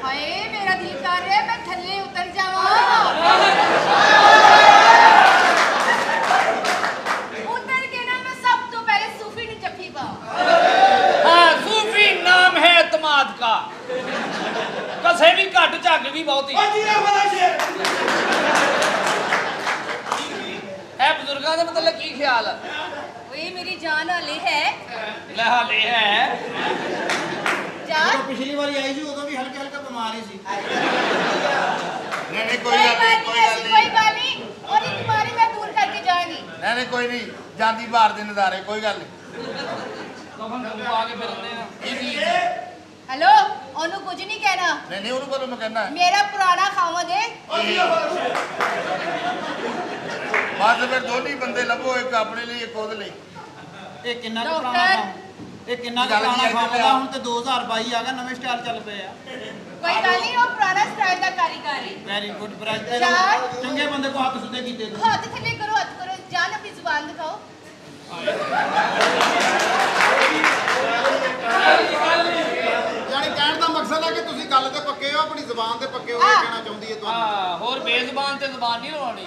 हाय मेरा दिल कर रहा है मैं थल्ले उतर जावा उतर के ना मैं सब तो पहले सूफी ने जफी पा। हाँ सूफी नाम है एतमाद का कसे भी घट झग भी बहुती है बुजुर्गों का मतलब की ख्याल ओए मेरी जान हाले है ले हाले है जान पिछली बारी आई सी उदों भी हल्के हल्के बीमार ही सी नहीं कोई बात नहीं कोई बात नहीं और ये बीमारी मैं दूर करके जाऊंगी। नहीं कोई नहीं जाती बाहर दे नज़ारे कोई गल नहीं कफन तुम आगे फिरने ना हेलो ओनू कुछ नहीं कहना नहीं ਉਹਨੂੰ ਕੋਲ ਮੈਂ ਕਹਿਣਾ मेरा पुराना खामद है ਬਾਅਦ ਫਿਰ ਦੋਨੀ ਬੰਦੇ ਲੱਭੋ ਇੱਕ ਆਪਣੇ ਲਈ ਇੱਕ ਉਹਦੇ ਲਈ ਇਹ ਕਿੰਨਾ ਕੁ ਪੁਰਾਣਾ ਕੰਮ ਇਹ ਕਿੰਨਾ ਕੁ ਪੁਰਾਣਾ ਕੰਮ ਦਾ ਹੁਣ ਤੇ 2022 ਆ ਗਿਆ ਨਵੇਂ ਸਟਾਈਲ ਚੱਲ ਪਏ ਆ कोई गल नहीं वो पुराना स्टाइल का कारीगर है। ਵੈਰੀ ਗੁੱਡ ਬ੍ਰਦਰ ਚਾਰ। ਚੰਗੇ ਬੰਦੇ ਕੋ ਹੱਥ ਸੁੱਧੇ ਕੀਤੇ ਤੂੰ हाथ थले करो जान अपनी जुबान दिखाओ। ਯਾਨੀ ਕਹਿਣ ਦਾ ਮਕਸਦ ਹੈ ਕਿ ਤੁਸੀਂ ਗੱਲ ਤੇ ਪੱਕੇ ਹੋ ਆਪਣੀ ਜ਼ੁਬਾਨ ਤੇ ਪੱਕੇ ਹੋ ਇਹ ਕਹਿਣਾ ਚਾਹੁੰਦੀ ਹੈ ਤੁਹਾਨੂੰ ਹਾਂ ਹੋਰ ਬੇਜ਼ਬਾਨ ਤੇ ਜ਼ਬਾਨ ਨਹੀਂ ਲਵਾਉਣੀ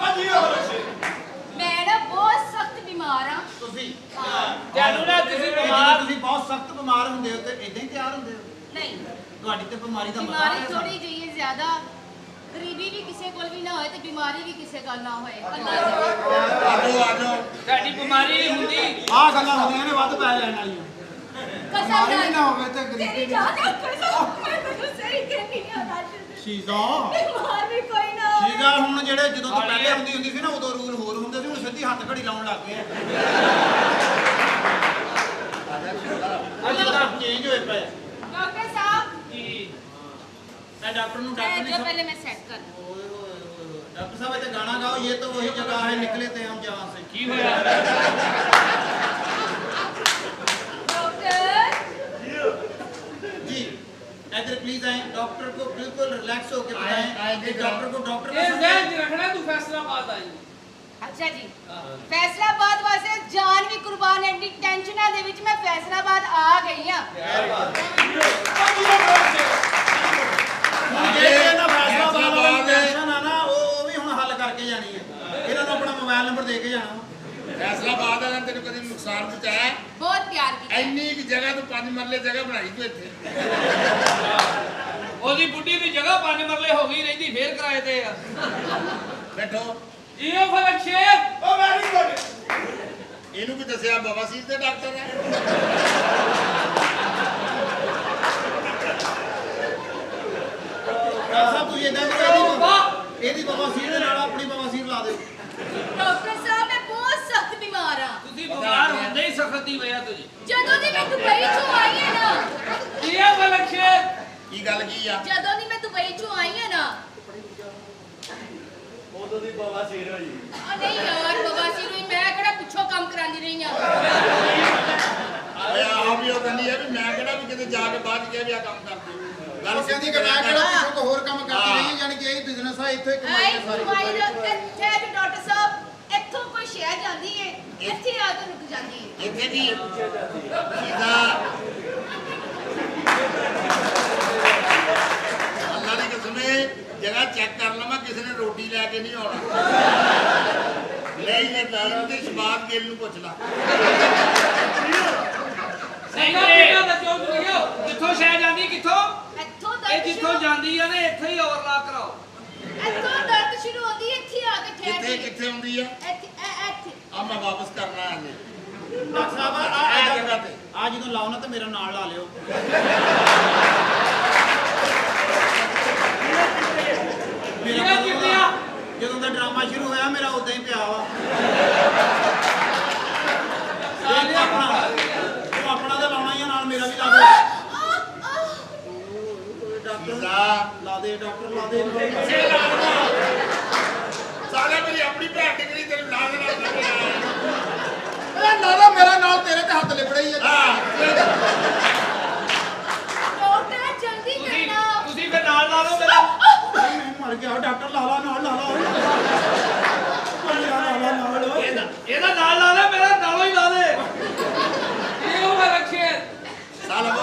मैं ना बहुत सख्त बीमार हां ਤੁਸੀਂ ਤੁਹਾਨੂੰ ਨਾ ਤੁਸੀਂ ਜਦੋਂ ਬਿਮਾਰ ਤੁਸੀਂ ਬਹੁਤ ਸਖਤ ਬਿਮਾਰ ਹੁੰਦੇ ਹੋ ਤੇ ਇਦਾਂ ਹੀ ਤਿਆਰ ਹੁੰਦੇ ਹੋ नहीं ਤੁਹਾਡੀ ਤੇ ਬਿਮਾਰੀ ਦਾ ਮਜ਼ਾ बीमारी ਹੈ थोड़ी जी है ज्यादा गरीबी भी किसी को भी ना होए तो बीमारी भी किसी का ना होए अल्लाह दे ਆਜੋ ਆਜੋ ਤੁਹਾਡੀ ਬਿਮਾਰੀ ਹੁੰਦੀ ਆਹ ਗੱਲਾਂ ਹੁੰਦੀਆਂ ਨੇ ਵੱਧ ਪੈ ਲੈਣ ਵਾਲੀਆਂ कसम ਬਿਮਾਰੀ ਵੀ ਨਾ ਹੋਵੇ ਤੇ तेरी ਗਰੀਬੀ जान कसम मैं तो सही कहनी है ਸ਼ੀਜ਼ਾ बीमार भी कोई ना होए। ਸ਼ੀਜ਼ਾ ਹੁਣ ਜਿਹੜੇ ਜਦੋਂ ਤੋਂ ਪਹਿਲੇ ਹੁੰਦੀ ਸੀ ਨਾ ਉਦੋਂ ਰੂਲ ਹੋਰ ਹੁੰਦੇ ਸੀ ਹੁਣ ਸਿੱਧੀ ਹੱਥ ਘੜੀ ਲਾਉਣ ਲੱਗ ਗਏ ਆ ਜਿੱਦਾਂ ਚੇਂਜ ਹੋਏ ਪਏ डॉक्टर साहब ਜੀ ਇਹ ਡਾਕਟਰ ਨੂੰ ਡਾਕਟਰ जो ਨਹੀਂ पहले मैं सेट कर दूं। ओए ओए ओए डॉक्टर साहब ये गाना गाओ ये तो वही जगह है निकले थे हम जहाँ से ਕੀ ਹੋਇਆ डॉक्टर जी इधर प्लीज आए डॉक्टर को बिल्कुल रिलैक्स होकर बताएं आए, कि डॉक्टर को डॉक्टर ਇਹ ਜ਼ਹਿਨ ਚ ਰੱਖਣਾ ਤੂੰ ਫੈਸਲਾਬਾਦ ਆਈ अच्छा जी फैसलाबाद वास्ते जान भी कुर्बान है दी टेंशना दे विच मैं फैसलाबाद आ गई हां ये ना फैसला वाला टेंशन है ना वो भी हुन हल करके जानी है इन्हां ਨੂੰ ਆਪਣਾ ਮੋਬਾਈਲ ਨੰਬਰ ਦੇ ਕੇ ਜਾਣਾ ਫੈਸਲਾਬਾਦ ਵਾਲਿਆਂ ਨੇ ਤੈਨੂੰ ਕਦੇ ਨੁਕਸਾਨ ਪਹੁੰਚਾਇਆ बहुत प्यार किया ਇੰਨੀ ਕਿ ਜਗ੍ਹਾ ਤੋਂ 5 ਮਰਲੇ ਜਗ੍ਹਾ ਬਣਾਈ ਤੂੰ ਇੱਥੇ ਉਹਦੀ ਬੁੱਢੀ ਦੀ ਜਗ੍ਹਾ 5 ਮਰਲੇ ਹੋ ਗਈ ਰਹਿੰਦੀ ਫੇਰ ਕਿਰਾਏ ਤੇ ਆ ਬੈਠੋ ਇਹੋ ਫਰਕ ਸ਼ੇਰ ਓ ਵੈਰੀ ਗੁੱਡ ਇਹਨੂੰ ਵੀ ਦੱਸਿਆ ਬਵਾਸੀਰ ਦੇ ਡਾਕਟਰ ਹੈ ਸਾਹਿਬ ਤੁਸੀਂ ਇਦਾਂ ਕਰੋ ਇਹਦੀ ਬਵਾਸੀਰ ਦੇ ਨਾਲ ਆਪਣੀ ਬਵਾਸੀਰ ਲਾ ਦਿਓ डॉक्टर साहब मैं बहुत सख्त बीमार हां ਤੁਸੀਂ ਬਿਮਾਰ ਹੁੰਦੇ ਹੀ ਸਖਤ ਦੀ ਵਜ੍ਹਾ ਤੋਂ ਜੀ ਜਦੋਂ ਦੀ ਮੈਂ ਦੁਬਈ ਚੋਂ ਆਈ ਹਾਂ ਨਾ ਇਹੋ ਫਰਕ ਸ਼ੇਰ ਕੀ ਗੱਲ ਕੀ ਆ ਜਦੋਂ ਦੀ ਮੈਂ ਦੁਬਈ ਚੋਂ ਆਈ ਹਾਂ ਨਾ ਉਦੋਂ ਦੀ ਬਵਾਸੀਰ ਹੋਈ ਨਹੀਂ ਯਾਰ ਬਵਾਸੀਰ ਹੋਈ ਮੈਂ ਕਿਹੜਾ ਪਿੱਛੋਂ ਕੰਮ ਕਰਾਂਦੀ ਰਹੀ ਹਾਂ ਓਏ ਆਪ ਹੀ ਉਹ ਕਹਿੰਦੀ ਹੈ ਵੀ ਮੈਂ ਕਿਹੜਾ ਵੀ ਕਿਤੇ ਜਾ ਕੇ ਬਾਅਦ ਗਿਆ ਵੀ ਆ ਕੰਮ ਕਰਦੀ ਗੱਲ ਉਹ ਕਹਿੰਦੀ ਕਿ ਮੈਂ ਕਿਹੜਾ ਪਿੱਛੋਂ ਕੋਈ ਹੋਰ ਕੰਮ ਕਰਦੀ ਰਹੀ ਹਾਂ ਯਾਨੀ ਕਿ ਇਹ ਬਿਜ਼ਨਸ ਆ ਇੱਥੇ ਆਈ ਕਮਾਈ ਹੈ ਸਾਰੀ ਮਾਈ ਠਹਿਰ ਡਾਕਟਰ ਸਾਹਿਬ ਇੱਥੋਂ ਕੋਈ ਸ਼ਹਿਰ ਜਾਂਦੀ ਹੈ ਇੱਥੇ ਆ ਕੇ ਰੁਕ ਜਾਂਦੀ ਹੈ ਇੱਥੇ ਵੀ ਸੀधा ਅੱਲਾ ਦੀ ਕਸਮ ਹੈ ਜਗ੍ਹਾ ਚੈੱਕ ਕਰ ਲਵਾਂ ਕਿਸੇ ਨੇ ਰੋਟੀ ਲੈ ਕੇ ਨਹੀਂ ਆਉਣਾ ਨਹੀਂ ਯਕੀਨ ਤੇ ਸ਼ਬਾਬ ਗਿੱਲ ਨੂੰ ਪੁੱਛ ਲਾ ਨਹੀਂ ਕਿਹਦਾ ਦੱਸੋ ਤੁਸੀਂ ਕਿੱਥੋਂ ਸ਼ਹਿ ਜਾਂਦੀ ਕਿੱਥੋਂ ਇੱਥੋਂ ਇਹ ਦਰਦ ਜਿੱਥੋਂ ਸ਼ੁਰੂ ਜਾਂਦੀ ਆ ਨਾ ਇੱਥੇ ਹੀ ਓਵਰਲਾਪ ਕਰਾਓ ਇੱਥੋਂ ਦਰਦ ਸ਼ੁਰੂ ਹੁੰਦੀ ਹੈ ਇੱਥੇ ਆ ਕੇ ਠਹਿਰ ਕਿੱਥੇ ਜਾਂਦੀ ਕਿੱਥੇ ਹੁੰਦੀ ਆ ਇੱਥੇ ਇੱਥੇ ਆ ਮੈਂ ਵਾਪਸ ਕਰਨਾ ਆ ਜੀ ਡਾਕਟਰ ਸਾਹਿਬ ਇਹ ਜਗ੍ਹਾ ਤੇ ਆ ਜਦੋਂ ਲਾਓ ਨਾ ਤੇ ਮੇਰਾ ਨਾਲ ਲਾ ਲਿਓ ਕਿਹਨੇ ਕਿੱਥੇ ਆ ਜਦੋਂ ਦਾ ਡਰਾਮਾ ਸ਼ੁਰੂ ਹੋਇਆ ਮੇਰਾ ਉਦਾਂ ਹੀ ਪਿਆ ਵਾ ਇਹ ਆਪਣਾ ਉਹ ਆਪਣਾ ਤਾਂ ਲਾਉਣਾ ਹੀ ਆ ਨਾਲ ਮੇਰਾ ਵੀ ਲਾ ਦੇ ਡਾਕਟਰ ਲਾ ਦੇ ਡਾਕਟਰ ਲਾ ਦੇ ਸਾਲੇ ਮੇਰੀ ਆਪਣੀ ਭੈਣ ਡਿਗਰੀ ਤੈਨੂੰ ਨਾਲ ਦੇ ਨਾਲ ਲੱਗ ਇਹ ਨਾਲਾ ਮੇਰਾ ਨਾਲ ਤੇਰੇ ਤੇ ਹੱਥ ਲਿਬੜੇ ਹੀ ਆ ਡਾਕਟਰ ਜਲਦੀ ਕਰਨਾ ਤੁਸੀਂ ਫਿਰ ਨਾਲ ਲਾ ਲਓ ਮੇਰਾ ਮੈਂ ਮਰ ਗਿਆ ਡਾਕਟਰ ਲਾ ਲਾ ਨਾਲ ਲਾ ਲਾ ਲਾ ਲਾ ਨਾਲ ਇਹਦਾ ਨਾਲ ਲਾ ਲੈ ਮੇਰਾ ਨਾਲੋਂ ਹੀ ਲਾ ਦੇ ਇਹੋ ਫਰਕ ਸ਼ੇਰ ਸਾਲੋ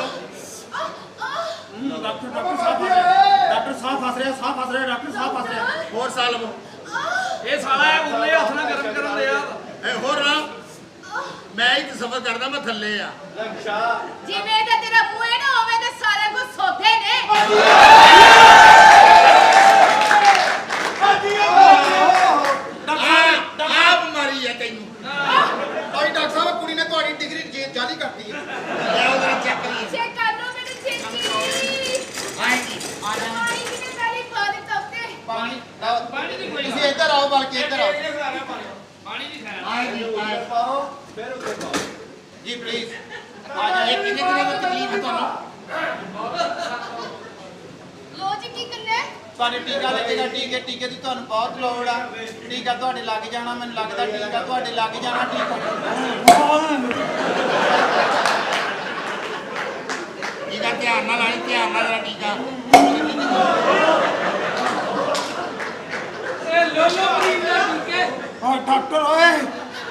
ਪਰਸਾ ਲਵੋ ਇਹ ਸਾਲਾ ਇਹ ਉਰਲੇ ਹੱਥ ਨਾਲ ਗਰਮ ਕਰਨ ਲਿਆ ਇਹ ਹੋਰ ਨਾ ਮੈਂ ਹੀ ਤੇ ਸਫਰ ਕਰਦਾ ਮੈਂ ਥੱਲੇ ਆ ਜਿਵੇਂ ਤਾਂ ਤੇਰਾ ਮੂੰਹ ਹੈ ਨਾ ਉਵੇਂ ਤੇ ਸਾਰੇ ਕੋ ਸੋਥੇ ਨੇ ਆ ਬਿਮਾਰੀ ਹੈ ਤੈਨੂੰ ਭਾਈ ਡਾਕਟਰ ਸਾਹਿਬ ਕੁੜੀ ਨੇ ਤੁਹਾਡੀ ਡਿਗਰੀ ਜਾਲੀ ਕਰਤੀ ਹੈ ਲੈ ਉਹਦਾ ਚੈੱਕ ਕਰੀਏ ਚੈੱਕ ਕਰ ਲਓ ਮੈਨੂੰ ਛੇਤੀ ਆਏਗੀ ਪਾਣੀ ਕਿਨੇ ਪਹਿਲੀ ਪਾ ਦਿੱਤਾ ਉੱਤੇ ਪਾਣੀ ਪਾਣੀ ਦੀ ਕੋਈ ਤੁਸੀਂ ਇੱਧਰ ਆਓ ਬਲਕਿ ਇੱਧਰ ਆਓ ਪਾਣੀ ਨਹੀਂ ਖਾਣਾ ਆਏਗੀ ਜੀ ਪਲੀਜ਼ ਇਹ ਕਿੰਨੇ ਦਿਨਾਂ ਦੀ ਤਕਲੀਫ ਹੈ ਤੁਹਾਨੂੰ ਲੋ ਜੀ ਕੀ ਕਰਨਾ ਹੈ? ਤੁਹਾਡੇ ਟੀਕਾ ਲੱਗੇਗਾ ਟੀਕੇ ਦੀ ਤੁਹਾਨੂੰ ਬਹੁਤ ਲੋੜ ਆ ਟੀਕਾ ਤੁਹਾਡੇ ਲੱਗ ਜਾਣਾ ਮੈਨੂੰ ਲੱਗਦਾ ਟੀਕਾ ਤੁਹਾਡੇ ਲੱਗ ਜਾਣਾ ਟੀਕਾ ਠੀਕ ਹੈ ਧਿਆਨ ਨਾਲ ਆਈ ਧਿਆਨ ਨਾਲ ਜਰਾ ਟੀਕਾ ਇਹ ਲੋਲੋ ਮਰੀਜ਼ ਦਾ ਟੀਕੇ ਓ ਡਾਕਟਰ ਓਏ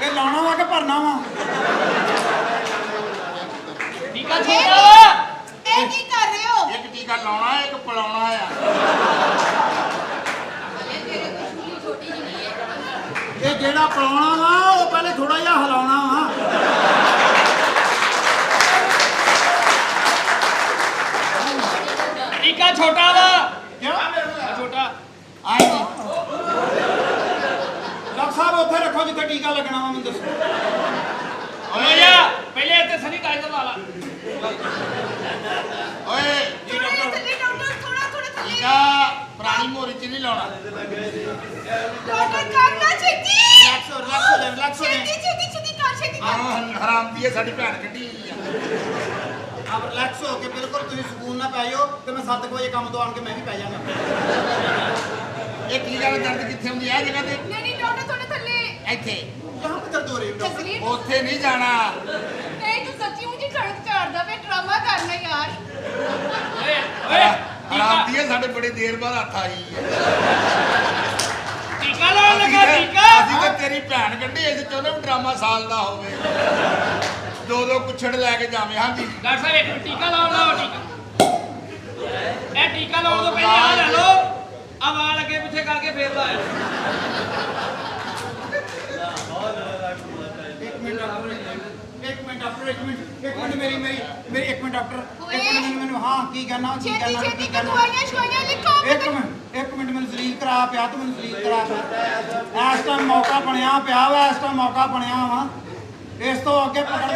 ਇਹ ਲਾਉਣਾ ਵਾ ਕਿ ਭਰਨਾ ਵਾ ਟੀਕਾ ਛੋਟਾ ਵਾ ਇਹ ਕੀ ਕਰ ਰਹੇ ਹੋ ਇੱਕ ਟੀਕਾ ਲਾਉਣਾ ਇੱਕ ਪਿਲਾਉਣਾ ਆ ਇਹ ਤੇਰੇ ਕੁਛ ਛੋਟੀ ਜਿਹੀ ਨਹੀਂ ਹੈ ਇਹ ਜਿਹੜਾ ਪਿਲਾਉਣਾ ਵਾ ਉਹ ਪਹਿਲੇ ਥੋੜਾ ਜਿਹਾ ਹਿਲਾਉਣਾ ਵਾ ਟੀਕਾ ਛੋਟਾ ਵਾ ਕਿਉਂ ਛੋਟਾ ਆਏਗੀ ਡਾਕਟਰ ਸਾਹਿਬ ਉੱਥੇ ਰੱਖੋ ਜਿੱਥੇ ਟੀਕਾ ਲੱਗਣਾ ਵਾ ਮੈਨੂੰ ਦੱਸੋ ਓਏ ਜਾ ਪਹਿਲੇ ਇੱਥੇ ਸੈਨੀਟਾਈਜ਼ਰ ਲਾ ਲਾ ਓਏ ਥੋੜਾ ਥੱਲੇ ਡਾਕਟਰ ਥੋੜਾ ਥੱਲੇ ਟੀਕਾ ਪੁਰਾਣੀ ਮੋਰੀ ਚ ਨਹੀਂ ਲਾਉਣਾ ਡਾਕਟਰ ਕਰਨਾ ਛੇਤੀ ਰਿਲੈਕਸ ਹੋ ਜਾ ਛੇਤੀ ਕਰ ਛੇਤੀ ਕਰ ਆਹ ਹਰਾਮ ਦੀ ਸਾਡੀ ਭੈਣ ਕੱਢੀ ਹੋਈ ਆ ਆਪ ਰਿਲੈਕਸ ਹੋ ਕੇ ਬਿਲਕੁਲ ਤੁਸੀਂ ਸਕੂਨ ਨਾਲ ਪੈ ਜਾਓ ਤੇ ਮੈਂ 7 ਵਜੇ ਕੰਮ ਤੋਂ ਆਣ ਕੇ ਮੈਂ ਵੀ ਪੈ ਜਾਵਾਂਗਾ ਇਹ ਟੀਕਾ ਦਾ ਦਰਦ ਕਿੱਥੇ ਹੁੰਦੀ ਆ ਜਗ੍ਹਾ ਤੇ ਨਹੀਂ ਡਾਕਟਰ ਥੋੜਾ ਥੱਲੇ ਇੱਥੇ ਕਹਾਂ ਤੇ ਦਰਦ ਹੋ ਰਹੀ ਹੈ ਡਾਕਟਰ ਤਸਵੀਰ ਉੱਥੇ ਨਹੀਂ ਜਾਣਾ ਨਹੀਂ ਤੂੰ ਸੱਚੀ ਮੁਝੇ ਸੜਕ ਝਾੜਦਾ ਵੇ ਡਰਾਮਾ ਕਰਨਾ ਯਾਰ ਓਏ ਓਏ ਹਰਾਮ ਦੀ ਸਾਡੇ ਬੜੇ ਦੇਰ ਬਾਅਦ ਹੱਥ ਆਈ ਹੈ ਟੀਕਾ ਲਾਉਣ ਲੱਗਾ ਟੀਕਾ ਅਸੀਂ ਤਾਂ ਤੇਰੀ ਭੈਣ ਕੱਢੀ ਇਸ ਚਾਹੁੰਦੇ ਵੀ ਡਰਾਮਾ ਸਾਲ ਦਾ ਹੋਵੇ ਦੋ ਕੁੱਛੜ ਲੈ ਕੇ ਜਾਵੇਂ ਹਾਂਜੀ ਡਾਕਟਰ ਸਾਹਿਬ ਇੱਕ ਟੀਕਾ ਲਾਓ ਟੀਕਾ ਇਹ ਟੀਕਾ ਲਾਉਣ ਤੋਂ ਪਹਿਲਾਂ ਆ ਲੈ ਲਓ ਆ ਵਾਲ ਅੱਗੇ ਪਿੱਛੇ ਕਰਕੇ ਫੇਰ ਲਾਇਆ ਇੱਕ ਮਿੰਟ ਡਾਕਟਰ ਮੇਰੀ ਇੱਕ ਮਿੰਟ ਡਾਕਟਰ ਇੱਕ ਮਿੰਟ ਮੈਨੂੰ ਹਾਂ ਕੀ ਕਹਿਣਾ ਛੇਤੀ ਦਵਾਈਆਂ ਸ਼ਵਾਈਆਂ ਲਿਖੋ ਇੱਕ ਮਿੰਟ ਮੈਨੂੰ ਜ਼ਲੀਲ ਕਰਾ ਪਿਆ ਤੂੰ ਮੈਨੂੰ ਜ਼ਲੀਲ ਕਰਾ ਪਿਆ ਇਸ ਟਾਈਮ ਮੌਕਾ ਬਣਿਆ ਪਿਆ ਵਾ ਇਸ ਤੋਂ ਅੱਗੇ ਪਕੜ ਕੇ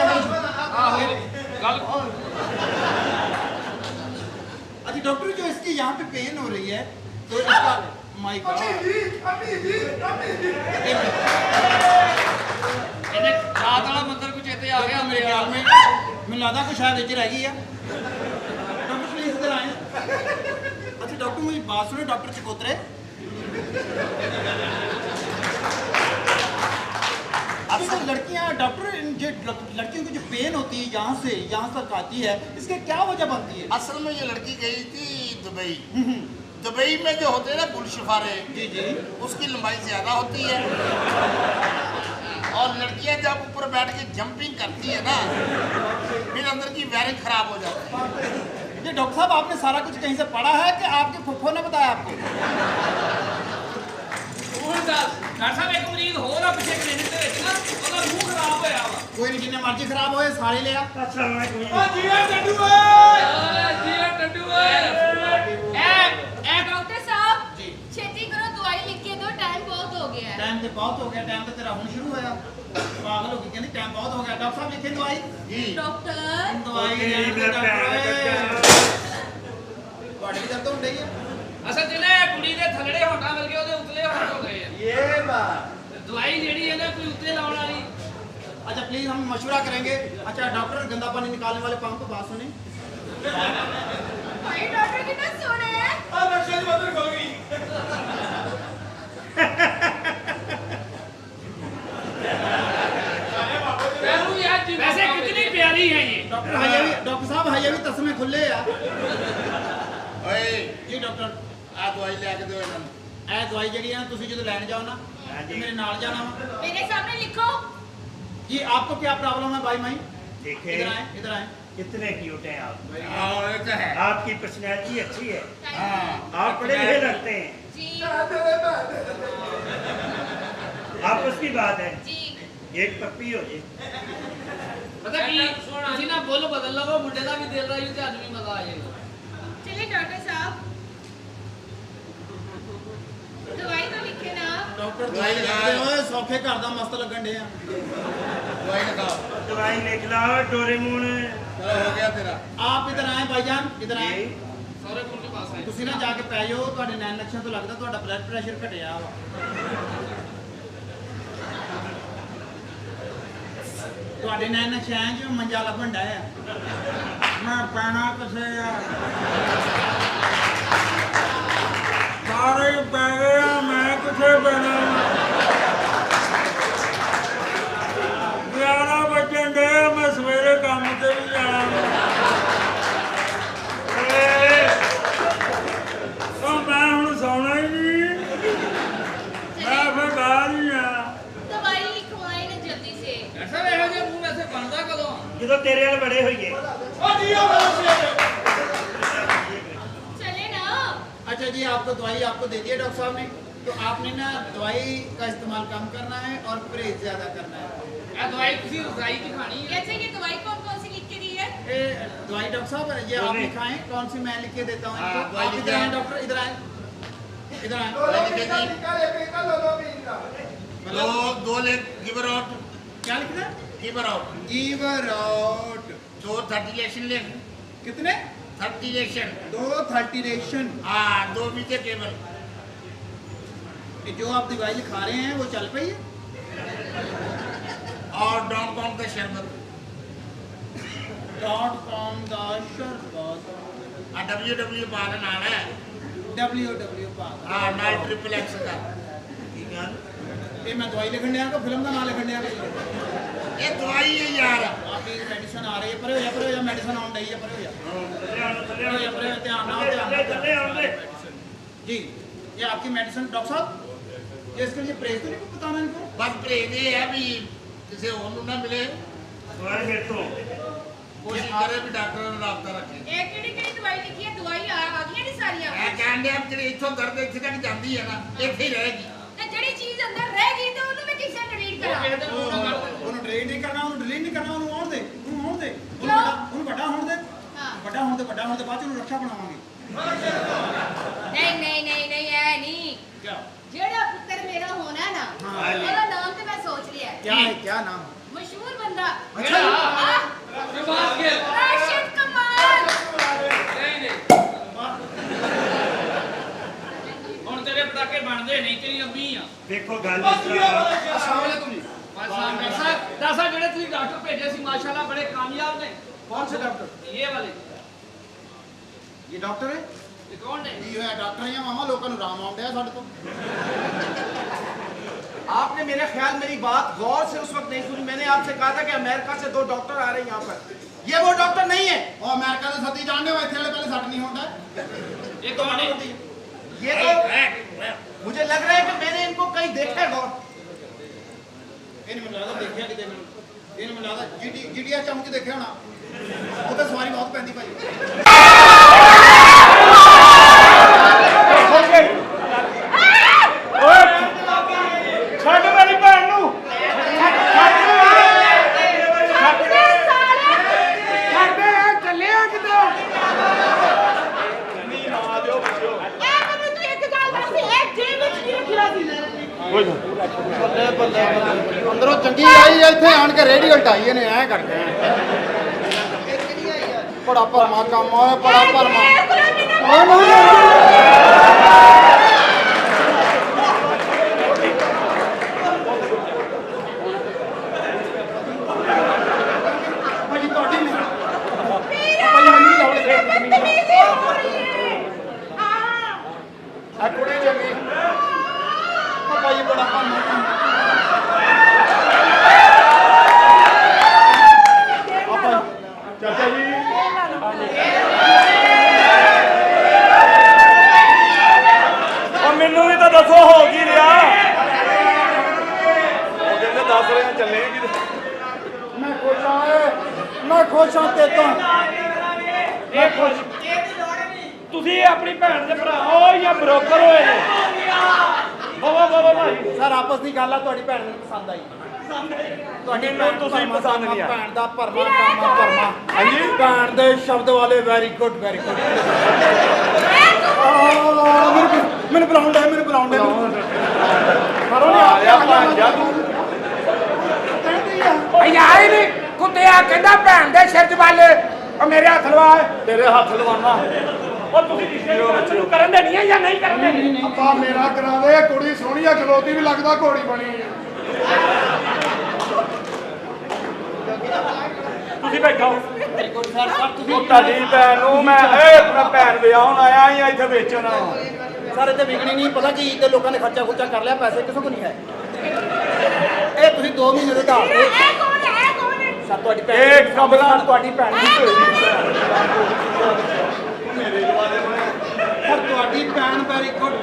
ਆਹੋ ਗੱਲ अच्छा डॉक्टर जो इसकी यहाँ पे पेन हो रही है तो इसका माय गॉड ਇਹਨੇ ਰਾਤ ਵਾਲਾ ਮੰਦਰ ਕੁਝ ਇੱਥੇ ਆ ਗਿਆ मेरे ख्याल में मैंने लगा कुछ शायद इधर रह गई है डॉक्टर प्लीज इधर आए अच्छा डॉक्टर मुझे बात सुनो डॉक्टर चकोत्रे अक्सर लड़कियां डॉक्टर लड़कियों की जो पेन होती है यहाँ तक आती है इसकी क्या वजह बनती है असल में ये लड़की गई थी दुबई दुबई में जो होते हैं ना गुलशफारे जी उसकी लंबाई ज्यादा होती है और लड़कियां जब ऊपर बैठ के जंपिंग करती है ना फिर अंदर की वायरिंग खराब हो जाती है ये डॉक्टर साहब आपने सारा कुछ कहीं से पढ़ा है कि आपके फुफ्फो ने बताया आपको ਹੁਣ ਦੱਸ ਡਾਕਟਰ ਸਾਹਿਬ ਇੱਕ ਮਰੀਜ਼ ਹੋਰ ਆ ਪਿੱਛੇ ਕਲੀਨਿਕ ਦੇ ਵਿੱਚ ਨਾ ਉਹਦਾ ਮੂੰਹ ਖਰਾਬ ਹੋਇਆ ਵਾ कोई नहीं जिन्ने मर्जी खराब होए सारे ले आ ਜੀਆ ਟੱਡੂ ਓਏ ਜੀਆ ਟੱਡੂ ਓਏ ਇਹ डॉक्टर साहब जी छेती करो दवाई लिख के दो टाइम बहुत हो गया है टाइम तो बहुत हो गया टाइम तो तेरा हुन शुरू होया पागल हो गई कहनी टाइम बहुत हो गया डॉक्टर साहब लिखे दवाई जी डॉक्टर दवाई ਤੁਹਾਡੀ ਵੀ ਦਰਦ ਹੁੰਦੀ ਹੈ ਅਸਲ ਚ ਨਾ ਕੁੜੀ ਦੇ ਥੱਲੜੇ ਹੋਟਾਂ ਮਿਲ ਗਏ ਉਹਦੇ ਉਤਲੇ ਹੋਟ ਹੋ ਗਏ ਆ ਇਹ ਬਾਤ ਦਵਾਈ ਜਿਹੜੀ ਹੈ ਨਾ ਕੋਈ ਉੱਤੇ ਲਾਉਣ ਵਾਲੀ अच्छा प्लीज हम मशवरा करेंगे अच्छा डॉक्टर गंदा पानी निकालने वाले पंप को बात सुने भाई डॉक्टर कितना सोने हैं नक्शे की बदल खो गई वैसे कितनी प्यारी है ये डॉक्टर साहब हजे भी तस्मे खुले आ ओए जी डॉक्टर आ दवाई ले के दो ਇਹਨਾਂ ਨੂੰ ਇਹ ਦਵਾਈ ਜਿਹੜੀ ਹੈ ਨਾ ਤੁਸੀਂ ਜਦੋਂ ਲੈਣ ਜਾਓ ਨਾ ਮੇਰੇ ਨਾਲ ਜਾਣਾ ਵਾ मेरे सामने लिखो जी आपको क्या प्रॉब्लम है भाई माई देखें इधर आए कितने क्यूट हैं आप ਹਾਂ ਇਹ ਤਾਂ ਹੈ आपकी पर्सनैलिटी अच्छी है ਹਾਂ आप पढ़े लिखे लगते हैं जी आपस की बात है जी एक पप्पी हो जे ਪਤਾ ਕੀ ਤੁਸੀਂ ਨਾ ਬੁੱਲ ਬਦਲ ਲਵੋ ਮੁੰਡੇ ਦਾ ਵੀ ਦਿਲ ਰਾਜੂ ਤੁਹਾਨੂੰ ਵੀ ਮਜ਼ਾ ਆ ਜਾਏਗਾ चलिए डॉक्टर साहब दवाई तो लिखे ना ਡਾਕਟਰ ਦਵਾਈ ਦਵਾਈ ਲਿਖਾ ਲਿਖਦੇ ਓਏ ਸੌਖੇ ਘਰ ਦਾ ਮਸਤ ਲੱਗਣ ਡੇ ਆ ਦਵਾਈ ਲਗਾਓ दवाई लिख ला डोरेमोन ਚਲੋ ਹੋ ਗਿਆ ਤੇਰਾ ਆਪ ਇਧਰ ਆਏ ਭਾਈਜਾਨ ਇਧਰ ਆਏ ये ਸਾਰੇ ਕੋਲ ਦੇ ਪਾਸ ਆਏ ਤੁਸੀਂ ਨਾ ਜਾ ਕੇ ਪੈ ਜਾਓ ਤੁਹਾਡੇ ਨੈਣ ਨਕਸ਼ਾਂ ਤੋਂ ਲੱਗਦਾ ਤੁਹਾਡਾ ਬਲੱਡ ਪ੍ਰੈਸ਼ਰ ਘਟਿਆ ਵਾ ਤੁਹਾਡੇ ਨੈਣ ਨਕਸ਼ਾਂ 'ਚ ਮੰਜਾ ਲੱਭਣ ਡਿਆ ਆ ਮੈਂ ਪੈਣਾ ਕਿਸੇ ਆ ਸਾਰੇ ਪੈ ਗਏ ਆ ਮੈਂ ਕਿੱਥੇ ਪੈਣਾ 11 ਵਜਣ ਡੇ ਮੈਂ ਸਵੇਰੇ ਕੰਮ ਤੇ ਵੀ ਜਾਣਾ ਉਹ ਮੈਂ ਹੁਣ ਸੌਣਾ ਹੀ ਨਹੀਂ ਮੈਂ ਫਿਰ ਬਾਹਰ ਹੀ ਆ दवाई लिखवाई ना जल्दी से ਐਸਾ ਇਹੋ ਜਿਹਾ ਮੂੰਹ ਵੈਸੇ ਬਣਦਾ ਕਦੋਂ जो तेरे वाले बड़े हुई चले ना अच्छा जी आपको दवाई आपको दे दिया डॉक्टर साहब ने तो आपने ना दवाई का इस्तेमाल कम करना है और परहेज ज्यादा करना है ਇਹ ਦਵਾਈ ਤੁਸੀਂ ਰਜ਼ਾਈ ਚ ਖਾਣੀ ਹੈ अच्छा ये दवाई कौन सी लिख के दी है ये दवाई डॉक्टर साहब ये आप लिखाएं कौन सी मैं लिख के देता हूँ हाँ, इनको। दवाई आप लिख इधर आए दें। डॉक्टर इधर आए इधर आए दो ले गिवर आउट क्या लिखना गिवर आउट गिवर आउट 230 लेशन ले कितने 30 लेशन 230 रेशन हाँ 2 मीटर टेबल जो आप दवाई लिखा रहे हैं वो चल पई है और डॉन कॉम का शरबत .com का शरबत WW पालन आना है www पास हाँ 9 ट्रिपल एक्स का ये मैं दवाई लिखने दिया को फिल्म का नाम लिखने दिया ये दवाई है यार आपकी मेडिसिन आ रही है पर हो जा मेडिसिन आउट रही है पर हो जा ध्यान ना जी ये आपकी मेडिसिन डॉक्टर साहब ये इसके लिए परहेज तो नहीं बताना इनको बस परहेज ये है भी किसी और ना मिले दवाई मेरे तो कोशिश करे भी डॉक्टर ਨਾਲ ਰਾਬਤਾ ਰੱਖੇ एक केड़ी दवाई लिखी है दवाई आ गई नहीं सारियां ਮੈਂ ਕਹਿੰਦੇ ਆ ਜਿਹੜੀ ਇੱਥੋਂ ਦਰਦ ਇੱਥੇ ਤੱਕ ਜਾਂਦੀ ਹੈ ਨਾ ਇੱਥੇ ਹੀ ਰਹੇਗੀ ਤੇ ਜਿਹੜੀ ਚੀਜ਼ ਅੰਦਰ ਰਹਿ ਗਈ ਤੇ ਉਹਨੂੰ ਮੈਂ ਕਿਸੇ ਡਿਲੀਟ ਕਰਾਂ ਕਿਸੇ ਦਿਨ ਫੋਨ ਕਰ ਦੇ ਉਹਨੂੰ ਡਿਲੀਟ ਨਹੀਂ ਕਰਨਾ ਉਹਨੂੰ ਡਿਲੀਟ ਨਹੀਂ ਕਰਨਾ ਉਹਨੂੰ ਆਉਣ ਦੇ ਉਹਨੂੰ ਆਉਣ ਦੇ ਕਿਉਂ? ਉਹਨੂੰ ਵੱਡਾ ਹੋਣ ਦੇ ਹਾਂ ਵੱਡਾ ਹੋਣ ਦੇ ਬਾਅਦ ਚ ਉਹਨੂੰ ਰੱਖਿਆ ਬਣਾਵਾਂਗੇ ਨਹੀਂ ਨਹੀਂ ਨਹੀਂ ਨਹੀਂ ਐ ਨਹੀਂ क्या ਜਿਹੜਾ ਪੁੱਤਰ ਮੇਰਾ ਹੋਣਾ ਨਾ ਹਾਂ। ਉਹਦਾ ਨਾਮ ਤੇ ਮੈਂ ਸੋਚ ਲਿਆ ਹੈ। क्या है क्या नाम ਮਸ਼ਹੂਰ ਬੰਦਾ अच्छा ਰਿਵਾਜ ਕੇ ਰਾਸ਼ਿਦ ਕਮਾਲ ਨਹੀਂ ਨਹੀਂ ਹੁਣ ਤੇਰੇ ਪਟਾਕੇ ਬਣਦੇ ਨਹੀਂ ਤੇਰੀ ਅੰਮੀ ਆ देखो गल इस तरह अस्सलाम वालेकुम जी ਦੱਸਾ ਜਿਹੜੇ ਤੁਸੀਂ ਡਾਕਟਰ ਭੇਜੇ ਸੀ ਮਾਸ਼ਾਅੱਲਾ ਬੜੇ ਕਾਮਯਾਬ ਨੇ कौन से डॉक्टर ਇਹ ਵਾਲੇ ये डॉक्टर है ਇਹ ਕੌਣ ਨੇ ये है डॉक्टर या मामा लोगों ਨੂੰ राम आउंडे ਸਾਡੇ ਤੋਂ आपने मेरे ख्याल मेरी बात गौर से उस वक्त नहीं सुनी मैंने आपसे कहा था कि अमेरिका से 2 डॉक्टर आ रहे हैं यहाँ पर ये वो डॉक्टर नहीं है ਉਹ ਅਮਰੀਕਾ ਦੇ ਸੱਤੀ ਜਾਣਦੇ ਹੋ ਇੱਥੇ ਵਾਲੇ ਪਹਿਲੇ ਸੱਟ ਨਹੀਂ ਹੁੰਦਾ ਇਹ ਕੌਣ ਨੇ ये तो मुझे लग रहा है कि मैंने इनको कहीं देखा है गौर ਇਹਨੂੰ ਮੈਨੂੰ ਲੱਗਦਾ ਦੇਖਿਆ ਕਿਤੇ ਇਹਨੂੰ ਮੈਨੂੰ ਲੱਗਦਾ ਜੀਡੀਆ ਚੌਂਕ 'ਚ ਦੇਖਿਆ ਹੋਣਾ ਉਹ ਤਾਂ ਸਵਾਰੀ ਬਹੁਤ ਪੈਂਦੀ ਭਾਈ ਛੱਡ ਮੇਰੀ ਭੈਣ ਨੂੰ ਅੰਦਰੋਂ ਚੰਗੀ ਆਈ ਆ ਇੱਥੇ ਆਣ ਕੇ ਰੇਡੀਓ ਹਟਾਈ ਇਹਨੇ ਐ ਕਰਕੇ ਬੜਾ ਭਰਮਾ ਕੰਮ ਓਏ ਬੜਾ ਭਰਮਾ ਭਾਜੀ ਤੁਹਾਡੀ ਨਹੀਂ ਭਾਜੀ ਮੈਨੂੰ ਨਹੀਂ ਲਾਉਣੇ ਆ ਕੁੜੇ ਜਮੀ ਭਾਜੀ ਬੜਾ ਭਰਮਾ ਕੰਮ ਚਾਚਾ ਜੀ ਉਹ ਮੈਨੂੰ ਵੀ ਤਾਂ ਦੱਸੋ ਹੋ ਕੀ ਰਿਹਾ ਉਹ ਕਹਿੰਦੇ ਦੱਸ ਰਹੇ ਆ ਚੱਲੇ ਕਿ ਮੈਂ ਖੁਸ਼ ਹਾਂ ਤੇ ਤੋਂ ਇਹ ਖੁਸ਼ ਤੁਸੀਂ ਆਪਣੀ ਭੈਣ ਦੇ ਭਰਾ ਹੋ ਜਾਂ ਬਰੋਕਰ ਹੋਏ ਨੇ ਬਾਬਾ ਭਾਈ ਸਰ ਆਪਸ ਦੀ ਗੱਲ ਆ ਤੁਹਾਡੀ ਭੈਣ ਨੂੰ ਪਸੰਦ ਆਈ ਤੁਹਾਡੀ ਮੈਨੂੰ ਤੁਸੀਂ ਪਸੰਦ ਨਹੀਂ ਆ। ਭੈਣ ਦਾ ਭਰਮਾ ਕਾਮਾ ਭਰਮਾ ਹਾਂਜੀ ਭੈਣ ਦੇ ਸ਼ਬਦ ਵਾਲੇ ਵੈਰੀ ਗੁੱਡ ਮੈਨੂੰ ਬੁਲਾਉਣ ਦੇ ਕਰੋ ਨਹੀਂ ਆ ਗਿਆ ਭਾਂਜਾ ਤੂੰ ਯਾਰ ਹੀ ਨਹੀਂ ਕੁੱਤਿਆ ਕਹਿੰਦਾ ਭੈਣ ਦੇ ਸਿਰ 'ਚ ਵਾਲੇ ਉਹ ਮੇਰੇ ਹੱਥ ਲਵਾ ਤੇਰੇ ਹੱਥ ਲਵਾਨਾ ਉਹ ਤੁਸੀਂ ਰਿਸ਼ਤੇ ਨੂੰ ਕਰਨ ਦੇਣੀ ਹੈ ਜਾਂ ਨਹੀਂ ਕਰਨ ਦੇਣੀ? ਅੱਪਾ ਮੇਰਾ ਕਰਾ ਦੇ ਕੁੜੀ ਸੋਹਣੀ ਆ ਜਲੋਤੀ ਵੀ ਲੱਗਦਾ ਘੋੜੀ ਬਣੀ ਹੈ ਤੁਸੀਂ ਬੈਠੋ ਉਹ ਤੁਹਾਡੀ ਭੈਣ ਨੂੰ ਮੈਂ ਆਪਣਾ ਭੈਣ ਵਿਆਹਣ ਆਇਆ ਹੀ ਇੱਥੇ ਵੇਚਣ ਸਰ ਇੱਥੇ ਵਿਕਣੀ ਨਹੀਂ ਪਤਾ ਕੀ ਤੇ ਲੋਕਾਂ ਨੇ ਖਰਚਾ ਕਰ ਲਿਆ ਪੈਸੇ ਕਿਸੇ ਕੋ ਨਹੀਂ ਹੈ ਇਹ ਤੁਸੀਂ 2 ਮਹੀਨੇ ਦੇ ਘਰ ਦੇ ਇਹ ਕੌਣ ਹੈ ਸਰ ਤੁਹਾਡੀ ਭੈਣ ਇਹ ਕਮਲਾ ਤੁਹਾਡੀ ਭੈਣ ਦੀ ਸਰ ਤੁਹਾਡੀ ਭੈਣ ਵੈਰੀ ਗੁੱਡ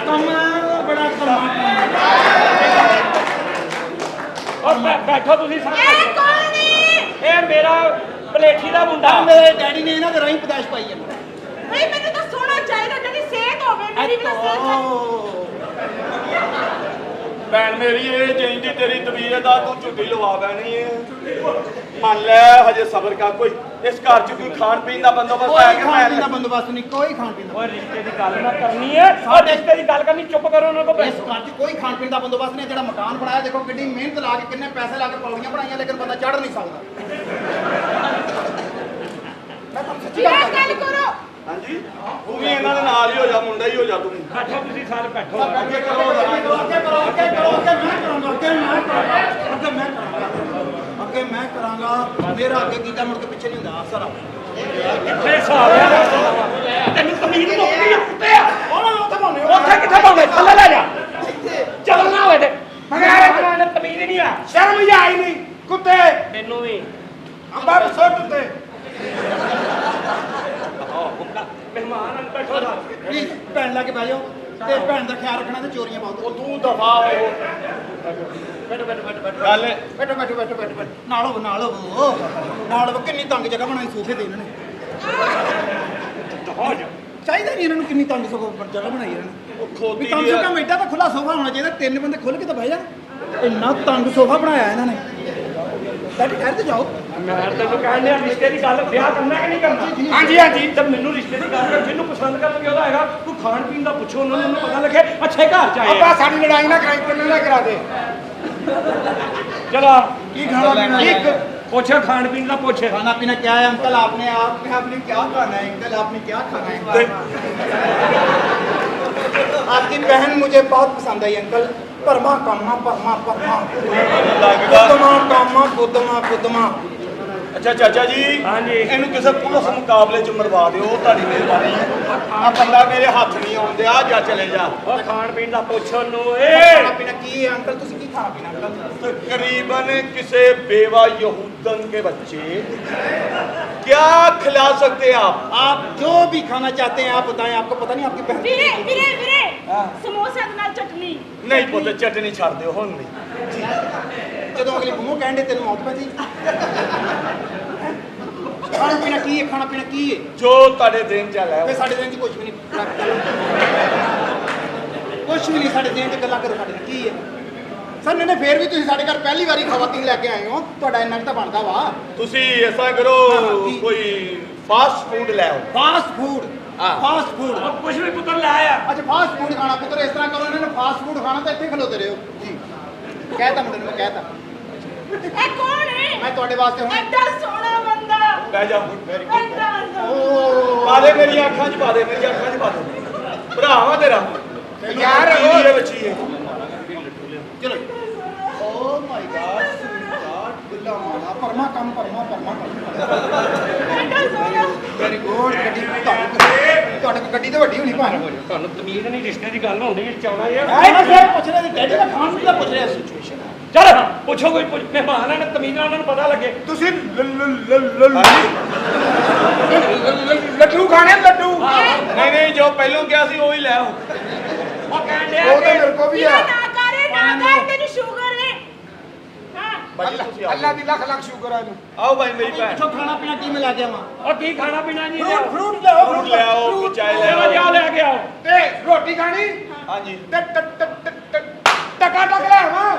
ਕੰਮ ਬੜਾ ਔਰ ਬੈਠੋ ਤੁਸੀਂ ਇਹ ਕੌਣ ਹੈ ਇਹ ਮੇਰਾ ਪਲੇਠੀ ਦਾ ਮੁੰਡਾ ਮੇਰੇ ਡੈਡੀ ਨੇ ਇਹਨਾਂ ਦੇ ਰਾਹੀਂ ਪਦਾਇਸ਼ ਪਾਈ ਹੈ ਬਈ ਮੈਨੂੰ ਤਾਂ ਸੋਹਣਾ ਚਾਹੀਦਾ ਜਿਹੜੀ ਸਿਹਤ ਹੋਵੇ ਮੇਰੀ ਵੀ ਤਾਂ ਸਿਹਤ ਭੈਣ ਮੇਰੀ ਇਹ ਜਿੰਦੀ ਤੇਰੀ ਤਬੀਅਤ ਆ ਤੂੰ ਝੁੱਟੀ ਲਵਾ ਬੈਣੀ ਹੈ ਮੰਨ ਲੈ ਹਜੇ ਸਬਰ ਕਰ ਕੋਈ ਇਸ ਘਰ 'ਚ ਕੋਈ ਖਾਣ ਪੀਣ ਦਾ ਬੰਦੋਬਸਤ ਹੈ ਕਿ ਖਾਣ ਪੀਣ ਦਾ ਬੰਦੋਬਸਤ ਨਹੀਂ ਕੋਈ ਖਾਣ ਪੀਣ ਦਾ ਓਏ ਰਿਸ਼ਤੇ ਦੀ ਗੱਲ ਨਾ ਕਰਨੀ ਹੈ ਔਰ ਰਿਸ਼ਤੇ ਦੀ ਗੱਲ ਕਰਨੀ ਚੁੱਪ ਕਰੋ ਉਹਨਾਂ ਕੋਲ ਇਸ ਘਰ 'ਚ ਕੋਈ ਖਾਣ ਪੀਣ ਦਾ ਬੰਦੋਬਸਤ ਨਹੀਂ ਜਿਹੜਾ ਮਕਾਨ ਬਣਾਇਆ ਦੇਖੋ ਕਿੰਨੀ ਮਿਹਨਤ ਲਾ ਕੇ ਕਿੰਨੇ ਪੈਸੇ ਲਾ ਕੇ ਪੌੜੀਆਂ ਬਣਾਈਆਂ ਲੇਕਿਨ ਬੰਦਾ ਚੜ੍ਹ ਨਹੀਂ ਸਕਦਾ ਮੈਂ ਤੁਹਾਨੂੰ ਸੱਚੀ ਗੱਲ ਕਰੋ ਹਾਂਜੀ ਤੂੰ ਵੀ ਇਹਨਾਂ ਦੇ ਨਾਲ ਹੀ ਹੋ ਜਾ ਮੁੰਡਾ ਹੀ ਹੋ ਜਾ ਤੂੰ ਬੈਠੋ ਤੁਸੀਂ ਸਾਰੇ ਬੈਠੋ ਅੱਗੇ ਕਰੋ ਅੱਗੇ ਮੈਂ ਕਰਾਂਗਾ ਮੇਰਾ ਅੱਗੇ ਕੀਤਾ ਮੁੜ ਕੇ ਪਿੱਛੇ ਨਹੀਂ ਹੁੰਦਾ ਸਾਰਾ ਕਿੱਥੇ ਸਾਰਿਆ ਤੈਨੂੰ ਤਮੀਜ਼ ਮੁੱਕਦੀ ਆ ਕੁੱਤੇ ਉੱਥੇ ਪਾਉਣੇ ਉੱਥੇ ਕਿੱਥੇ ਪਾਉਂਦੇ ਥੱਲੇ ਲੈ ਜਾ ਚੱਲ ਨਾ ਹੋਵੇ ਤੇ ਮਗਰ ਤਮੀਜ਼ ਨਹੀਂ ਆ ਸ਼ਰਮ ਹੀ ਆਈ ਨਹੀਂ ਕੁੱਤੇ ਮੈਨੂੰ ਵੀ ਅੰਬਾ ਸੁੱਟ ਉੱਤੇ ਮਹਿਮਾਨ ਅੰਦਰ ਬੈਠੋ ਦਾ ਪਲੀਜ਼ ਭੈਣ ਲਾ ਕੇ ਬਹਿ ਜਾਓ ਤੇ ਭੈਣ ਦਾ ਖਿਆਲ ਰੱਖਣਾ ਤੇ ਚੋਰੀਆਂ ਬਹੁਤ ਉਹ ਤੂੰ ਦਫਾ ਹੋ ਗੱਲ ਬੈਠੋ ਨਾਲ ਹੋਵੋ ਕਿੰਨੀ ਤੰਗ ਜਗ੍ਹਾ ਬਣਾਈ ਸੋਫੇ ਤੇ ਇਹਨਾਂ ਨੇ ਚਾਹੀਦਾ ਨਹੀਂ ਇਹਨਾਂ ਨੂੰ ਕਿੰਨੀ ਤੰਗ ਜਗ੍ਹਾ ਬਣਾਈ ਇਹਨਾਂ ਨੇ ਉਹ ਖੋਤੀ ਵੀ ਕਮ ਸੇ ਕਮ ਐਡਾ ਤਾਂ ਖੁੱਲਾ ਸੋਫਾ ਹੋਣਾ ਚਾਹੀਦਾ 3 ਬੰਦੇ ਖੁੱਲ ਕੇ ਤਾਂ ਬਹਿ ਜਾਣ ਇੰਨਾ ਤੰਗ ਸੋਫਾ ਬਣਾਇਆ ਇਹਨਾਂ ਨੇ ਡੈਡੀ ਠਹਿਰ ਤੇ ਜਾਓ ਮੈਂ ਤੈਨੂੰ ਕਹਿੰਦੇ ਆ ਰਿਸ਼ਤੇ ਦੀ ਗੱਲ ਵਿਆਹ ਕਰਨਾ ਕਿ ਨਹੀਂ ਕਰਨਾ ਹਾਂਜੀ ਤੇ ਮੈਨੂੰ ਰਿਸ਼ਤੇ ਦੀ ਗੱਲ ਕਰ ਜਿਹਨੂੰ ਪਸੰਦ ਕਰਨਗੇ ਉਹਦਾ ਹੈਗਾ ਤੂੰ ਖਾਣ ਪੀਣ ਦਾ ਪੁੱਛੋ ਉਹਨਾਂ ਨੂੰ ਪਤਾ ਲੱਗੇ ਅੱਛੇ ਘਰ ਚ ਆਏ ਅੱਬਾ ਸਾਡੀ ਲੜਾਈ ਨਾ ਕਰਾਈ ਤੇ ਨਾ ਕਰਾ ਦੇ ਚਲਾ ਕੀ ਖਾਣਾ ਪੀਣਾ ਇੱਕ ਪੁੱਛ ਖਾਣ ਪੀਣ ਦਾ ਪੁੱਛ खाना पीना क्या है अंकल आपने क्या खाना है अंकल आपने क्या खाना है आपकी बहन मुझे बहुत पसंद आई अंकल परमा कामा बुद्धमा ਅੱਛਾ ਚਾਚਾ ਜੀ ਹਾਂਜੀ। ਇਹਨੂੰ ਕਿਸੇ ਪੁਲਿਸ ਮੁਕਾਬਲੇ 'ਚ ਮਰਵਾ ਦਿਓ ਤੁਹਾਡੀ ਮਿਹਰਬਾਨੀ ਹੈ ਆ ਬੰਦਾ ਮੇਰੇ ਹੱਥ ਨਹੀਂ ਆਉਂਦਿਆ ਜਾ ਚਲੇ ਜਾ ਉਹ ਖਾਣ ਪੀਣ ਦਾ ਪੁੱਛ ਉਹਨੂੰ खाना पीना की है अंकल तुसी की खाना पीना अंकल तकरीबन किसे बेवा यहूदन के बच्चे क्या खिला सकते हैं आप जो भी खाना चाहते हैं आप बताएं आपको पता नहीं आपकी बहन ਵੀਰੇ ਵੀਰੇ ਵੀਰੇ ਸਮੋਸੇ ਦੇ ਨਾਲ ਚਟਨੀ नहीं पुत चटनी छाड़ दो हुन नहीं ਜਦੋਂ ਅਗਲੀ ਮੂੰਹ ਕਹਿੰਦੇ ਤੈਨੂੰ ਮੌਤ ਪੈ ਜੀ ਖਾਣਾ ਪੀਣਾ ਕੀ ਹੈ जो ताड़े दिन चला ਤੇ है ਸਾਡੇ ਦਿਨ ਚ ਕੁਝ ਵੀ ਨਹੀਂ ਸਾਡੇ ਦਿਨ ਚ ਗੱਲਾਂ ਕਰੋ ਸਾਡੇ ਨਾਲ ਕੀ ਹੈ ਸਰ ਨੇ ਫੇਰ ਵੀ ਤੁਸੀਂ ਸਾਡੇ ਘਰ ਪਹਿਲੀ ਵਾਰੀ ਖਵਾਤੀਨ ਲੈ ਕੇ ਆਏ ਹੋ ਤੁਹਾਡਾ ਇੰਨਾ ਤਾਂ ਬਣਦਾ ਵਾ तुसी ऐसा करो की? कोई फास्ट फूड ले आओ ਫਾਸਟ ਫੂਡ ਉਹ ਕੁਝ ਵੀ ਪੁੱਤਰ ਲੈ ਆਇਆ ਅੱਛਾ ਫਾਸਟ ਫੂਡ ਖਾਣਾ ਪੁੱਤਰ ਇਸ ਤਰ੍ਹਾਂ ਕਰੋ ਇਹਨਾਂ ਨੇ ਫਾਸਟ ਫੂਡ ਖਾਣਾ ਤਾਂ ਇੱਥੇ ਖਲੋਤੇ ਰਹੋ ਜੀ ਕਹਿਤਾ ਮੁੰਡੇ ਨੂੰ ਮੈਂ ਕਹਿਤਾ ਇਹ ਕੌਣ ਹੈ ਮੈਂ ਤੁਹਾਡੇ ਵਾਸਤੇ ਹੁਣ ਐਡਾ ਸੋਹਣਾ ਬੰਦਾ बह जा वेरी गुड ਐਡਾ ਓ पा दे मेरी आंखों च पा दे मेरी आंखों च पा दे भरा वा तेरा यार, ये बच्ची है ਚਲੋ ਓ ਮਾਈ ਗॉड ਸਵੀਟ ਗੁੱਲਾ ਮਾਲਾ ਪਰਮਾ ਕੰਮ ਐਡਾ ਸੋਹਣਾ ਵੈਰੀ ਗੁੱਡ ਗੱਡੀ ਤੁਹਾਡੇ ਕੋਲ ਗੱਡੀ ਤਾਂ ਵੱਡੀ ਹੋਣੀ ਭਾਵੇਂ ਤੁਹਾਨੂੰ ਤਮੀਜ਼ ਨਹੀਂ ਰਿਸ਼ਤੇ ਦੀ ਗੱਲ ਹੁੰਦੀ ਚਾਉਣਾ ਇਹ ਮੈਂ ਫਿਰ ਪੁੱਛ ਰਿਹਾ ਸੀ ਡੈਡੀ ਦਾ ਖਾਣ ਪੀਣ ਦਾ ਪੁੱਛ ਰਿਹਾ ਸਿਚੁਏਸ਼ਨ ਚੱਲ ਪੁੱਛੋ ਕੋਈ ਮਹਿਮਾਨ ਆਣ ਤਮੀਜ਼ ਨਾਲ ਉਹਨਾਂ ਨੂੰ ਪਤਾ ਲੱਗੇ ਤੁਸੀਂ ਲੱਡੂ ਖਾਣੇ ਲੱਡੂ नहीं नहीं जो पहलों क्या सी वही ले आओ ਉਹ ਕਹਿਣ ਉਹ ਤਾਂ ਮੇਰੇ ਕੋ ਵੀ ਵੀਰੇ ਆ ਨਾ ਕਰ ਤੈਨੂੰ ਸ਼ੂਗਰ ਹੈ ਹਾਂ ਬਾਜੀ ਤੁਸੀਂ ਅੱਲਾ ਆਓ ਦੀ ਲੱਖ ਲੱਖ ਸ਼ੁਕਰ ਹੈ ਇਹਨੂੰ। ਆਓ ਭਾਈ ਮੇਰੀ ਭੈਣ ਪਿੱਛੋਂ ਖਾਣਾ ਪੀਣਾ ਕੀ ਮੈਂ ਲੈ ਕੇ ਆਵਾਂ ਉਹ ਕੀ ਖਾਣਾ ਪੀਣਾ ਜੀ ਫਰੂਟ ਲਿਆਓ ਫਰੂਟ ਲੈ ਆਓ ਕੋਈ ਚਾय ਲੈ ਚਲੋ ਜਾਓ ਆਓ ਲੈ ਕੇ ਆਓ ਤੇ ਰੋਟੀ ਖਾਣੀ ਹਾਂਜੀ ਤੇ ਟਕਾ ਟਕ ਲੈ ਆਵਾਂ।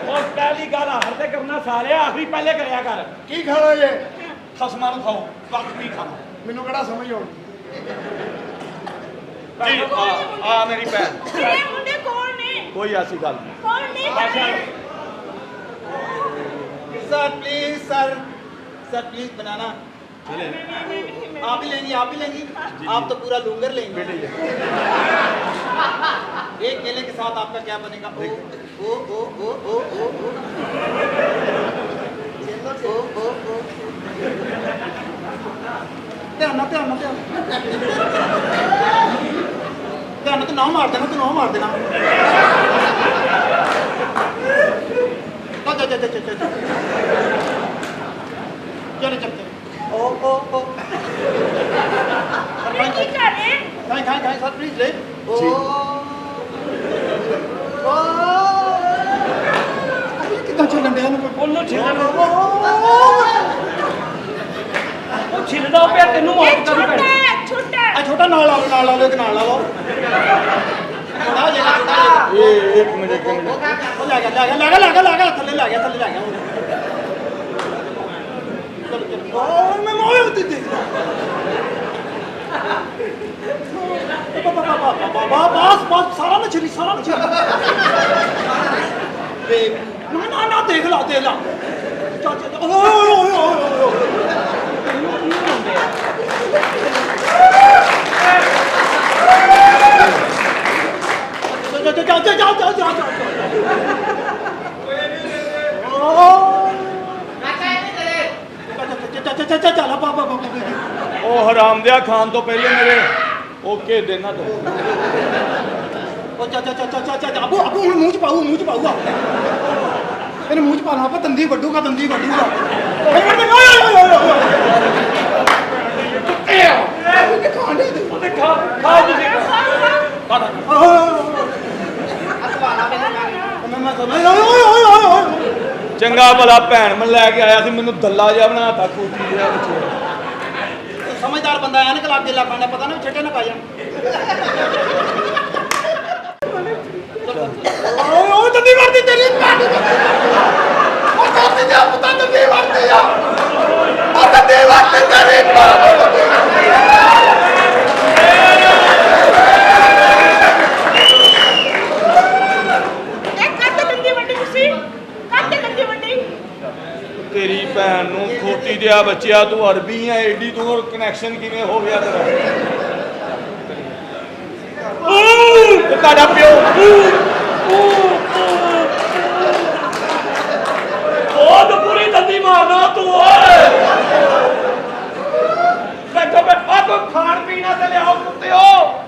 ਉਹ ਪਹਿਲੀ ਗੱਲ ਹਰ ਤੇ ਕਰਨਾ ਸਾਲਿਆ ਆਖਰੀ ਪਹਿਲੇ ਕਰਿਆ ਕਰ ਕੀ ਖਾਣਾ ਜੇ ਖਸਮਾਂ ਨੂੰ ਖਾਓ ਕੱਖ ਨਹੀਂ ਖਾਣਾ ਮੈਨੂੰ ਕਿਹੜਾ ਸਮਝ ਆਉਂਦੀ। ਜੀ ਆ ਮੇਰੀ ਭੈਣ ਇਹ ਮੁੰਡੇ ਕੌਣ ਨੇ ਕੋਈ ਐਸੀ ਗੱਲ ਨਹੀਂ ਕੌਣ ਨੇ सर प्लीज सर प्लीज बनाना आप ही लेंगी आप तो पूरा लूंगर लेंगे एक केले के साथ आपका क्या बनेगा ओ ओ ओ ओ ओ ओ ओ ओ ओ ध्यान तो ना मार देना चलो ओ ओ ओ ਕੀ ਕਰ ਰਹੇ खाएं सर प्लीज ले ओ ओ कितना चलन दिया ਉਹਨੂੰ ਛਿੱਲਣਾ ਉਹ ਛਿੱਲਦਾ ਪਿਆ ਤੈਨੂੰ ਇਹ ਮਾਰ ਕਰ ਛੋਟਾ ਹੈ ਛੋਟਾ आ छोटा नाल ला लो छोटा हो जाएगा छोटा एक मिनट हो जाएगा थल्ले ला गया चलो ओ मैं मोए होती थी बस सारा ना छिली ना देख ला चल पापा ਉਹ ਹਰਾਮਦਿਆ ਖਾਣ ਤੋਂ ਪਹਿਲੇ ਮੇਰੇ ਓਕੇ ਦੇਣਾ ਤੂੰ अबू मुंह च पाऊगा तेरे मुंह च पाना आप दंदी वड्डूगा ਉਹਦੇ ਖਾ ਤੁਸੀਂ ਚੰਗਾ ਭਲਾ ਭੈਣ ਮੈਂ ਲੈ ਕੇ ਆਇਆ ਸੀ ਮੈਨੂੰ ਦੱਲਾ ਜਿਹਾ ਬਣਾਤਾ ਕੂਤੀ ਜਿਹਾ ਵਿੱਚ समझदार बंदा है ना लागे ला पाने पता ना छटे ना पा जान ओ दंदी मार दी तेरी ओ दंदी जा पता दंदी मार दी या ओ दंदी मार दी तेरी ਇਹ ਕੱਟ ਦੰਦੀ ਵੱਡੀ ਤੁਸੀਂ ਕੱਟ ਦੰਦੀ ਵੱਡੀ ਤੇਰੀ ਭੈਣ ਨੂੰ ਖੋਤੀ ਦਿਆ ਬੱਚਿਆ ਤੂੰ ਅਰਬੀ ਆ ਏਡੀ ਦੂਰ ਕਨੈਕਸ਼ਨ ਕਿਵੇਂ ਹੋ ਗਿਆ ਤੇਰਾ ਤੇ ਤੁਹਾਡਾ ਪਿਓ ਉਹ ਤਾਂ ਪੂਰੀ ਦੰਦੀ ਮਾਰਨਾ ਤੂੰ ਓਏ ਬੈਠੋ ਆ ਕੋ ਖਾਣ ਪੀਣਾ ਤੇ ਲਿਆਓ ਕੁੱਤਿਓ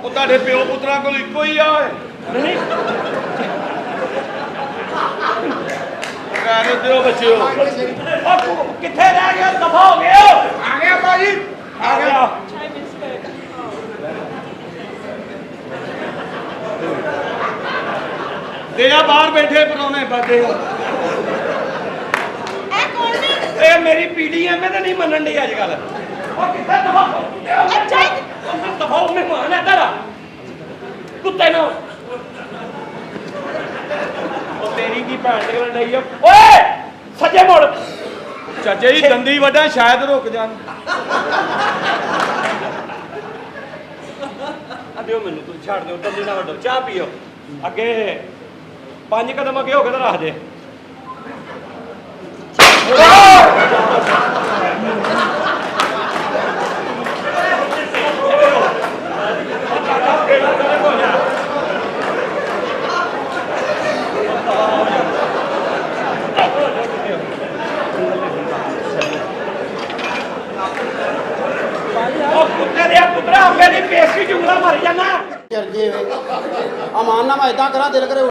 ਉਹ ਤੁਹਾਡੇ ਪਿਓ ਪੁੱਤਰਾਂ ਕੋਲ ਇੱਕੋ ਹੀ ਆ ਓਏ ਨਹੀਂ ਕਹਿ ਦਿਓ ਬੱਚਿਓ ਉਹ ਤੂੰ ਕਿੱਥੇ ਰਹਿ ਗਿਆ ਦਫਾ ਹੋ ਗਿਆ ਆ ਗਿਆ ਬਾਜੀ ਆ ਗਿਆ ਦੇ ਆ ਬਾਹਰ ਬੈਠੇ ਪਰੋਣੇ ਬਾਦੇ ਇਹ ਕੌਣ ਨੇ ਇਹ ਮੇਰੀ ਪੀੜੀ ਐ ਮੈਂ ਤਾਂ ਨਹੀਂ ਮੰਨਣ ਦੀ ਅੱਜ ਕੱਲ ਉਹ ਕਿੱਥੇ ਦਫਾ ਅੱਛਾ ਦਫਾ ਉਹ ਮਹਿਮਾਨ ਹੈ ਤੇਰਾ ਕੁੱਤੇ ਨੂੰ ਉਹ ਤੇਰੀ ਕੀ ਭੈਣ ਨਿਕਲਣ ਡਈ ਆ ਓਏ ਸੱਜੇ ਮੁੜ ਚਾਚਾ ਜੀ ਦੰਦੀ ਵੱਡਾ ਸ਼ਾਇਦ ਰੁਕ ਜਾਣ ਆ ਦਿਓ ਮੈਨੂੰ ਤੂੰ ਛੱਡ ਦਿਓ ਦੰਦੀ ਨਾ ਵੱਡੋ ਚਾਹ ਪੀਓ ਅੱਗੇ 5 ਕਦਮ ਅੱਗੇ ਹੋ ਕੇ ਤਾਂ ਰੱਖ ਦੇ ਉਹ ਕੁੱਤੇ ਦੇ ਪੁੱਤਰਾ ਅੱਗੇ ਦੀ ਪੇਸੀ ਜੁਗਲਾ ਮਾਰੀ ਜਾਣਾ अमान ना मैं इदा करा दिल करे